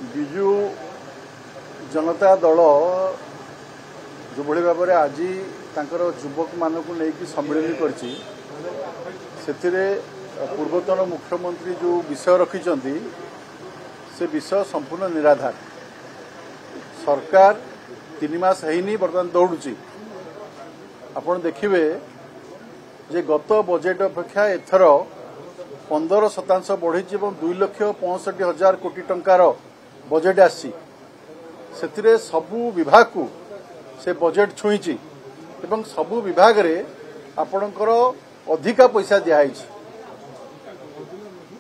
विजु जनता दल जो भाव में आज युवक मानक नहीं सम्मिलन करछि पूर्वतन मुख्यमंत्री जो विषय रखिंट से विषय संपूर्ण निराधार। सरकार 3 मास हैनी बर्तमान दौड़ुची। आपण देखिए जे गत बजेट अपेक्षा एथर 15% बढ़ी 2,65,000 कोटी टंकार बजेट आसी सबु विभाग को से बजेट छुईची एवं सबु विभाग रे आपणकर अधिका पैसा दिखाई।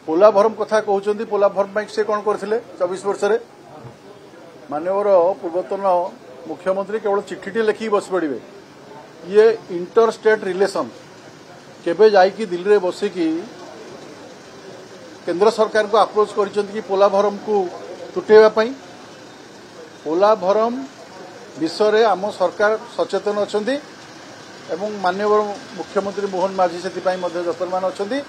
पोला भरम कथा कहते पोला भरम से कौन करथिले 24 वर्ष रे माननीय पूर्वतन मुख्यमंत्री केवल चिट्ठी लिखिक बस पड़े। ये इंटर स्टेट रिलेशन केबे जाइकी दिल्ली रे बसिकी केंद्र सरकार को अप्रोच कर पोला भरम को तुटेवा पई। पोला भरम विषय रे आम सरकार सचेतन अछंती एवं माननीय मुख्यमंत्री मोहन माझी से जतनमान अछंती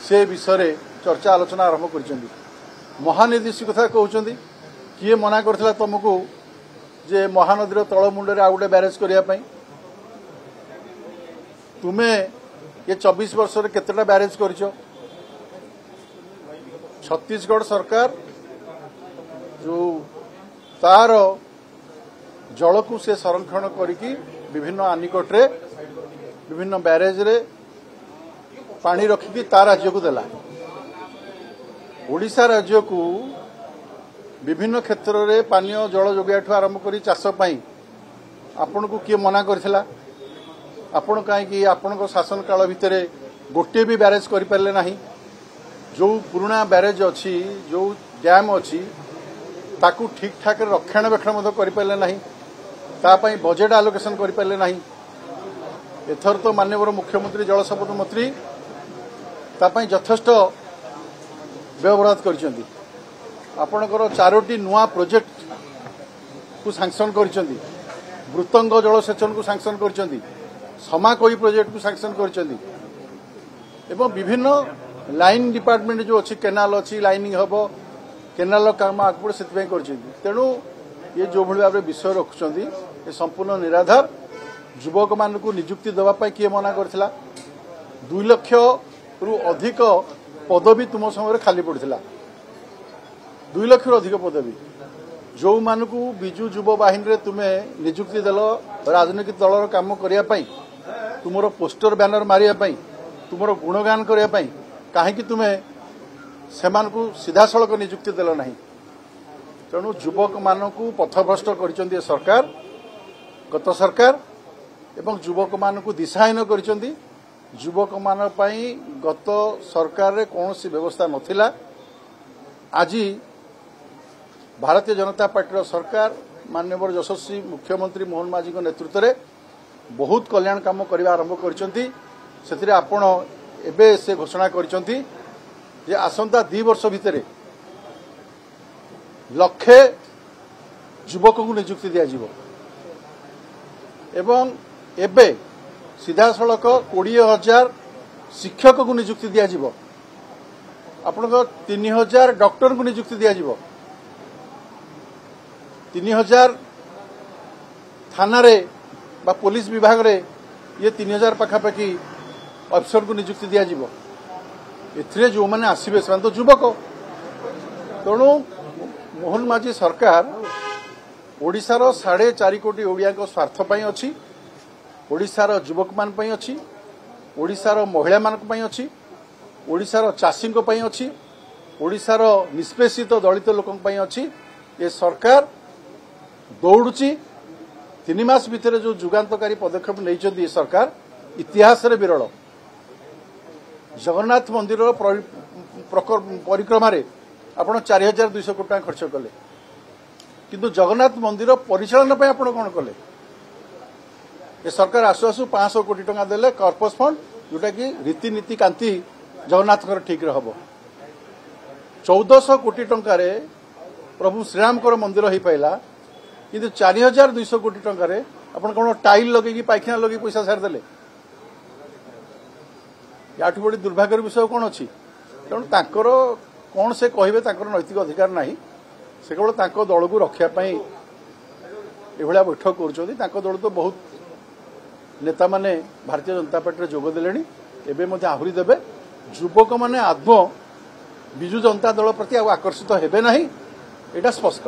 से विषय रे चर्चा आलोचना आरंभ कर। महानिदेशक कथा कहते किए मना करथिला तुमको जे महानदी तलमुंडे आ गोटे ब्यारेज करने तुम्हें ये 24 वर्ष रे केतेटा ब्यारेज कर। छत्तीसगढ़ सरकार जो तार जल को से संरक्षण करिकी विभिन्न आनिकट रे विभिन्न ब्यारेज रे पानी रखिकी ता राज्य को देला। ओडिशा राज्य को विभिन्न क्षेत्र रे पानीय जल जोगाठू आरंभ करी चाष पाई आपण को किए मना करथिला। आपण कहीं आपण शासन काल भितर गोटे भी ब्यारेज कर पारे ना। जो पुराना ब्यारेज अच्छी जो डैम अच्छी ताकू ठीक ठाक रक्षणाबेक्षण कर पारे ना। तापाई बजेट आलोकेशन कर पारे ना। एथर तो माननीय मुख्यमंत्री जल संपद मंत्री तापाई यथेष्ट व्यवहार कर। आपणकर 4टी नुआ प्रोजेक्ट को सैंक्शन कर। मृतंग जलसेचन को सैंक्शन कर। समाकोई प्रोजेक्ट को सैंक्शन कर। विभिन्न लाइन डिपार्टमेंट जो अच्छी केनाल अच्छी लाइनिंग हम केनाल काम आगे से तेणु ये जो भाई भाव विषय रखुंट ये संपूर्ण निराधार। युवक मान को निजुक्ति देवाई किए मना करथिला। 2 लाख रु अधिक पदवी तुम समय खाली पड़ता। 2 लाख रु अधिक पदवी जो मान को विजु युव बाहिनी रे तुम्हें निजुक्ति देल राजनीतिक दलर काम करने तुमर पोस्टर बैनर मारिया तुमर गुणगान करने कहीं तुम्हें सेमान को सीधा सड़क निजुक्ति देल ना। तेणु युवक मान को पथभ्रष्ट कर सरकार गत सरकार एवं युवक मान को दिशाहीन कर। युवक मान गत सरकार रे कौन सी व्यवस्था नथिला। आज भारतीय जनता पार्टी सरकार माननीय यशस्वी मुख्यमंत्री मोहन माझी नेतृत्व में बहुत कल्याण काम करने आरंभ कर। आपण एबे से घोषणा करछंती जे आसंता 2 वर्ष भितर लक्षे युवक को नियुक्ति दिया जिवो एवं एबे सीधा सड़क 20,000 शिक्षक को नियुक्ति दिया जिवो। आपनको 3,000 डॉक्टर को नियुक्ति दिया जिवो। 3,000 थाना रे बा पुलिस विभाग रे ये 3,000 पाखापाखि अफसर को नियुक्ति दिया जिवो। एथिरे जो माने आसीबे से तो युवक। तेणु मोहन माझी सरकार ओडिशार 4.5 कोटी ओडिया को स्वार्थ पई अछि। ओडिशार युवक मान पई अछि। ओडिशार महिला मान पई अछि। ओडिशार चाषी को पई अछि। ओडिशार निष्पेषित दलित लोकन पई अछि। ये सरकार दौड़ुची। 3 मास भितर जो जुगान्तकारी पदक्षेप नहीं सरकार इतिहास रे विरल। जगन्नाथ मंदिर परिक्रमा रे आपण 4,200 कोटी खर्च कले किंतु जगन्नाथ मंदिर परिचालन पे आपण कौन कले। ये सरकार आसु आसु 500 कोटी टंका देले कॉर्पस फंड जोटा कि रीतिनीति कांति जगन्नाथ ठीक हम। 1400 कोटी टंका रे प्रभु श्रीराम मंदिर हो पाइला किंतु 4,200 कोटी टंका रे आपण कौन टाइल लगे पाइखाना लगे पैसा सारिदेले। याठू बड़ी दुर्भाग्यर विषय कौन अच्छी। तेणु कौन से कहे नैतिक अधिकार ना। से केवल तांको दल को रखापी एभलिया बैठक कर दल तो बहुत नेता माने भारतीय जनता पार्टी जोगदेले एवं आहरी देवे युवक मैंने आत्म विजु जनता दल प्रति आकर्षित हेबे नहीं, एटा स्पष्ट।